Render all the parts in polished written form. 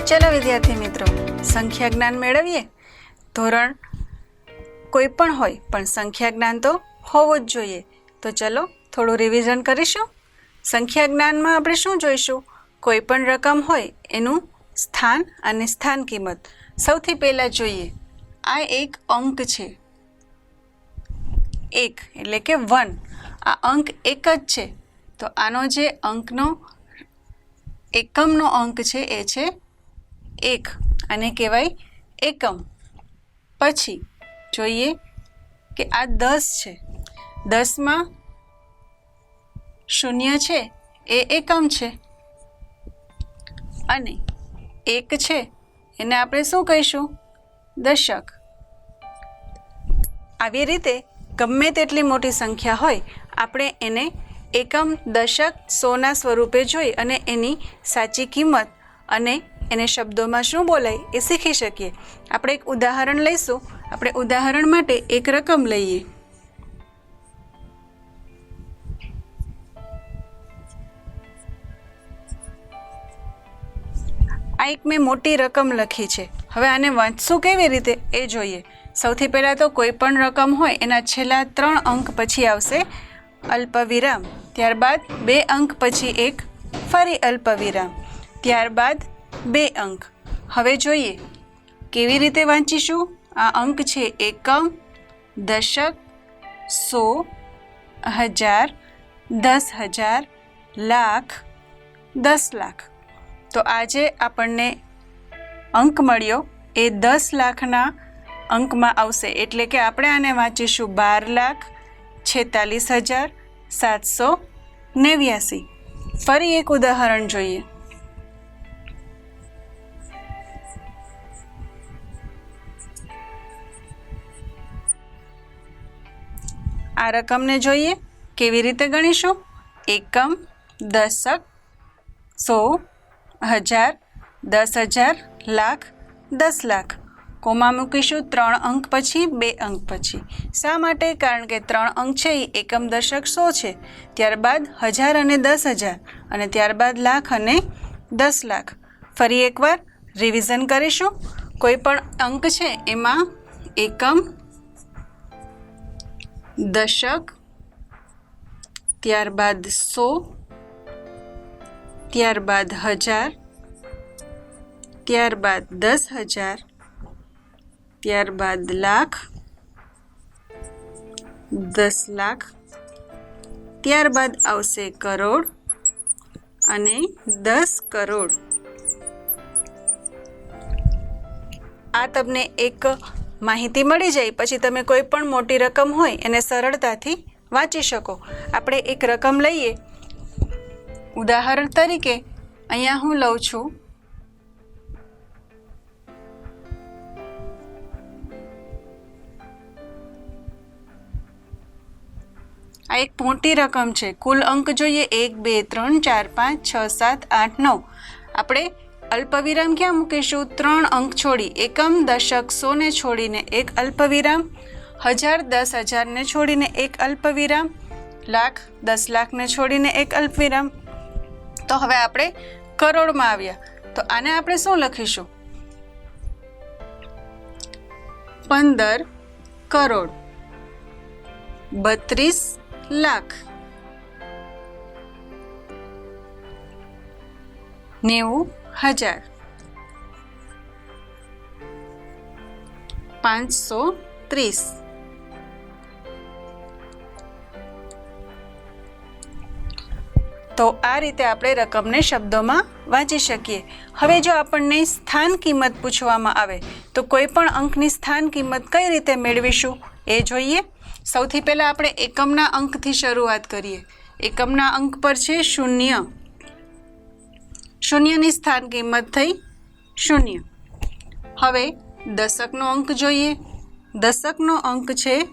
चलो विद्यार्थी मित्रों, संख्या ज्ञान मेळवीए। धोरण कोई पण होय पण संख्या ज्ञान तो होवुं ज जोईए। तो चलो थोड़ुं रिविजन करीशुं। संख्या ज्ञान में आपणे शुं जोईशुं? कोई पण रकम होय एनुं स्थान अने स्थान किंमत। सौथी पहेला जोईए, आ एक अंक छे, एक एटले के 1। आ अंक एक ज छे तो आनो जे अंकनो एकमनो अंक छे ए छे 1, आने कहेवाय एकम। पछी जोईए के आ 10 छे, 10 मां शून्य छे ए एकम छे अने 1 छे एने आपणे शुं कहीशुं? दशक। आवी रीते गमे तेटली मोटी संख्या होय आपणे एने एकम, दशक, सोना स्वरूपे जोई अने एनी साची किंमत अने एने शब्दों में शुं बोलाय ए शीखी शकीए। आपणे एक उदाहरण लईशुं। आपणे उदाहरण माटे एक रकम लईए। आ एक मैं मोटी रकम लखी छे। हवे आने वांचशुं केवी रीते ए जोईए। सौथी पहेला तो कोईपण रकम होय एना छेल्ला 3 अंक पछी आवशे अल्पविराम, त्यारबाद 2 अंक पछी एक फरी अल्पविराम, त्यारबाद 2 अंक। हवे जोईए केवी रीते वांचीशुं। आ अंक छे एकम, दशक, 100, 1000, 10,000, लाख, 10 लाख। तो आजे आपणने अंक मळ्यो ए 10 लाखना अंकमां आवशे, एटले के आपणे आने वांचीशुं 12,46,789। फरी एक उदाहरण जोईए। आ रकमने जोईए केवी रीते गणीशुं। एकम, दशक, 100, 1000, 10,000, लाख, 10 लाख। कोमा मूकीशुं 3 अंक पछी 2 अंक पछी। शा माटे? कारण के 3 अंक छे ए एकम, दशक, 100 छे, त्यारबाद 1000 अने 10,000 अने त्यारबाद लाख अने 10 लाख। फरी एकवार रिविजन करीशुं। कोई पण अंक छे एमां एकम, दशक, त्यारबाद 100, त्यारबाद 1000, त्यारबाद 10,000, त्यारबाद लाख, 10 लाख, त्यारबाद आवशे करोड़ अने 10 करोड़। आ तमने एक माहिती मળી જાય પછી તમે કોઈ પણ મોટી રકમ હોય એને સરળતાથી વાંચી શકો। આપણે એક રકમ લઈએ। ઉદાહરણ તરીકે અહીંયા હું લઉં છું आ एक मोटी रकम है। कुल अंक जोईए 1, 2, 3, 4, 5, 6, 7, 8, 9। आपणे अल्पविराम क्या मूकीशुं? 3 अंक छोड़ी एकम, दशक, 100 ने छोड़ीने एक अल्पविराम, 1000, 10,000 ने छोड़ीने एक अल्पविराम, लाख, 10 लाख ने छोड़ीने एक अल्पविराम। तो हवे आपणे करोड़ में आव्या तो आने आपणे शुं लखीशुं? 15 करोड़, 32 लाख, 90,000, 530। तो आ रीते आपणे रकमने शब्दों में वांची शकीए। हवे जो आपणने स्थान किंमत पूछवामां आवे तो कोईपण अंकनी स्थान किंमत कई रीते मेळवीशुं ए जोईए। सौथी पहेला आपणे एकमना अंकथी शरूआत करीए। एकमना अंक पर छे 0। शून्यनी स्थान किंमत थई 0। हवे दशकनो अंक जोईए। दशकनो अंक छे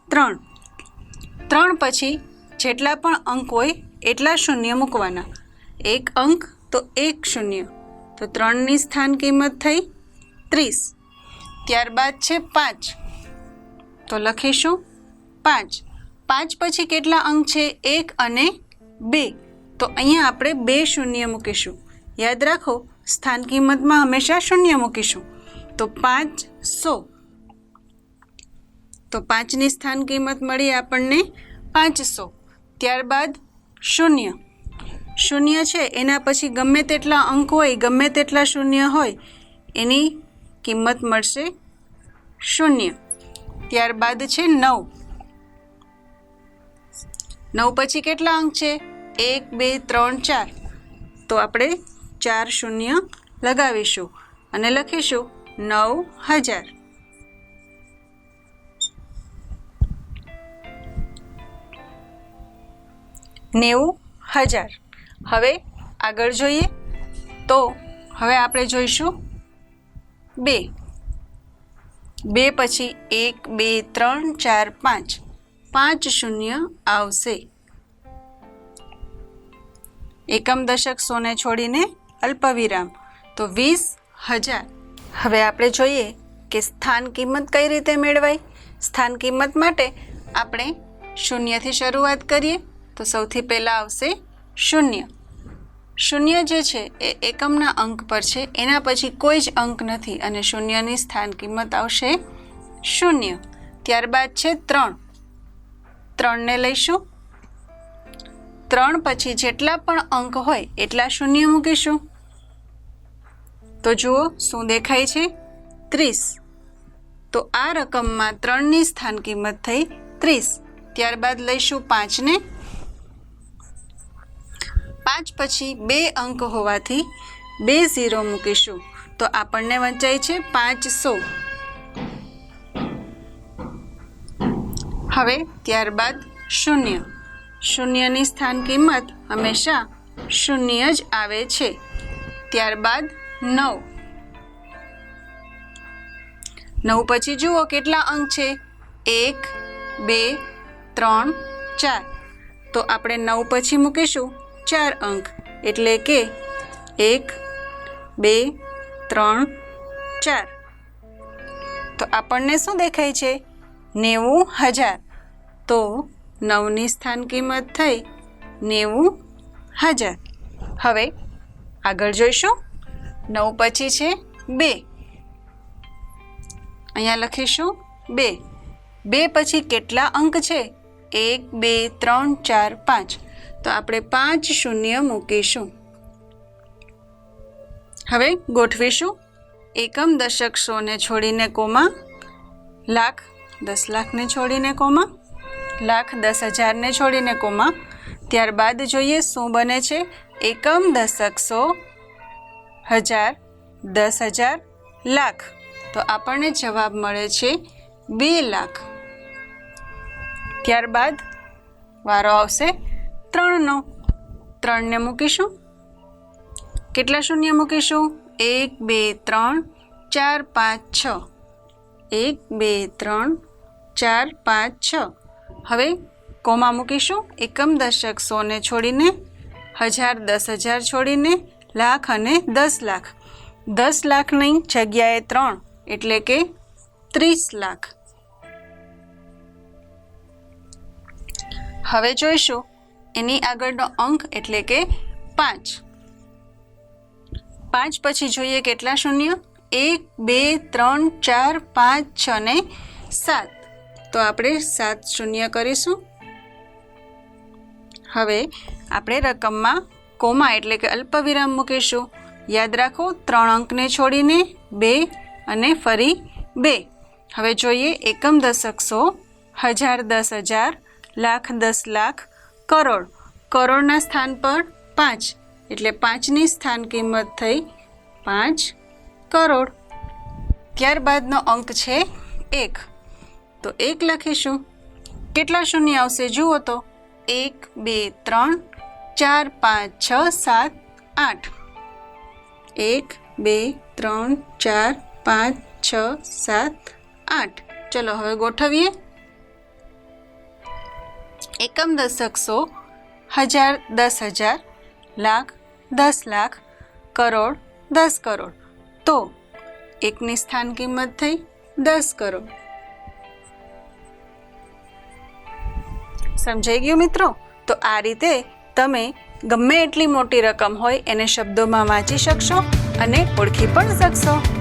3। 3 पछी जेटला पण अंक होय एटला शून्य मूकवाना। एक अंक तो एक शून्य, तो 3 नी स्थान किंमत थई 30। त्यारबाद छे 5 तो लखीशुं 5। 5 पछी केटला अंक छे? 1 अने 2, तो अहींया आपणे 2 शून्य मूकीशुं। याद राखो સ્થાન કિંમતમાં હંમેશા શૂન્ય મૂકીશું. તો 500. તો 5ની સ્થાન કિંમત મળી આપણને 500. ત્યારબાદ શૂન્ય. શૂન્ય છે એના પછી ગમે તેટલા અંક હોય, ગમે તેટલા શૂન્ય હોય, એની કિંમત મળશે શૂન્ય. ત્યારબાદ છે 9. 9 પછી કેટલા અંક છે? 1 2 3 4. તો આપણે 4 શૂન્ય લગાવીશું અને લખીશું 9000. હવે આગળ જોઈએ તો હવે આપણે જોઈશું 2. 2 પછી 1 2 3 4 5. 5 શૂન્ય આવશે. એકમ દશક સોને છોડીને અલ્પવિરામ, તો 20000. હવે આપણે જોઈએ કે સ્થાન કિંમત કઈ રીતે મેળવાય. સ્થાન કિંમત માટે આપણે શૂન્યથી શરૂઆત કરીએ. તો સૌથી પહેલાં આવશે શૂન્ય. શૂન્ય જે છે એ એકમના અંક પર છે, એના પછી કોઈ જ અંક નથી અને શૂન્યની સ્થાન કિંમત આવશે શૂન્ય. ત્યારબાદ છે 3. 3ને લઈશું. 3 પછી જેટલા પણ અંક હોય એટલા શૂન્ય મૂકીશું. તો જુઓ શું દેખાય છે? 30. તો આ રકમમાં 3ની સ્થાન કિંમત થઈ 30. ત્યારબાદ લઈશું 5ને. 5 પછી 2 અંક હોવાથી 2 0 મૂકીશું. તો આપણને વંચાય છે 500. હવે ત્યારબાદ શૂન્ય. શૂન્યની સ્થાન કિંમત હંમેશા શૂન્ય જ આવે છે. ત્યારબાદ 9. 9 પછી જુઓ કેટલા અંક છે? 1 2 3 4. તો આપણે 9 પછી મૂકીશું 4 અંક, એટલે કે 1 2 3 4. તો આપણને શું દેખાય છે? 90000. તો 9ની સ્થાન કિંમત થઈ 90000. હવે આગળ જોઈશું. 9 પછી છે 2. અહીંયા લખીશું 2. 2 પછી કેટલા અંક છે? 1 2 3 4 5. તો આપણે 5 શૂન્ય મૂકીશું. હવે ગોઠવીશું. એકમ દશક સોને છોડીને કોમા, લાખ 10 લાખને છોડીને કોમા, લાખ 10,000ને છોડીને કોમા. ત્યારબાદ જોઈએ શું બને છે? એકમ દશક 100, 1000, 10,000, લાખ. તો આપણને જવાબ મળે છે 2 લાખ. ત્યારબાદ વારો આવશે 3નો. 3ને મૂકીશું. કેટલા શૂન્ય મૂકીશું? 1 2 3 4 5 6. 1 2 3 4 5 6. હવે કોમા મૂકીશું. એકમ દશક સોને છોડીને, 1000 10,000 છોડીને, લાખ અને 10 લાખ. 10 લાખની જગ્યાએ 3 એટલે કે 30 લાખ. હવે જોઈશું એની આગળનો અંક એટલે કે 5. 5 પછી જોઈએ કેટલા શૂન્ય? 1 2 3 4 5 6 ને 7. તો આપણે 7 શૂન્ય કરીશું. હવે આપણે રકમમાં કોમા એટલે કે અલ્પવિરામ મૂકીશું. યાદ રાખો 3 અંકને છોડીને 2 અને ફરી 2. હવે જોઈએ એકમ દશક 100, 1000 10,000, લાખ 10 લાખ, કરોડ. કરોડના સ્થાન પર 5 એટલે 5ની સ્થાન કિંમત થઈ 5 કરોડ. ત્યારબાદનો અંક છે 1. તો 1 લખીશું. કેટલા શૂન્ય આવશે જુઓ તો? 1 2 3 4 5 6 7 8. 1 2 3 4 5 6 7 8. ચલો હવે ગોઠવીએ. એકમ દશક 100, 1000 10,000, લાખ 10 લાખ, કરોડ 10 કરોડ. તો 1ની સ્થાન કિંમત થઈ 10 કરોડ. સમજાઈ ગયું મિત્રો? તો આ રીતે તમે ગમે એટલી મોટી રકમ હોય એને શબ્દોમાં વાંચી શકશો અને ઓળખી પણ શકશો.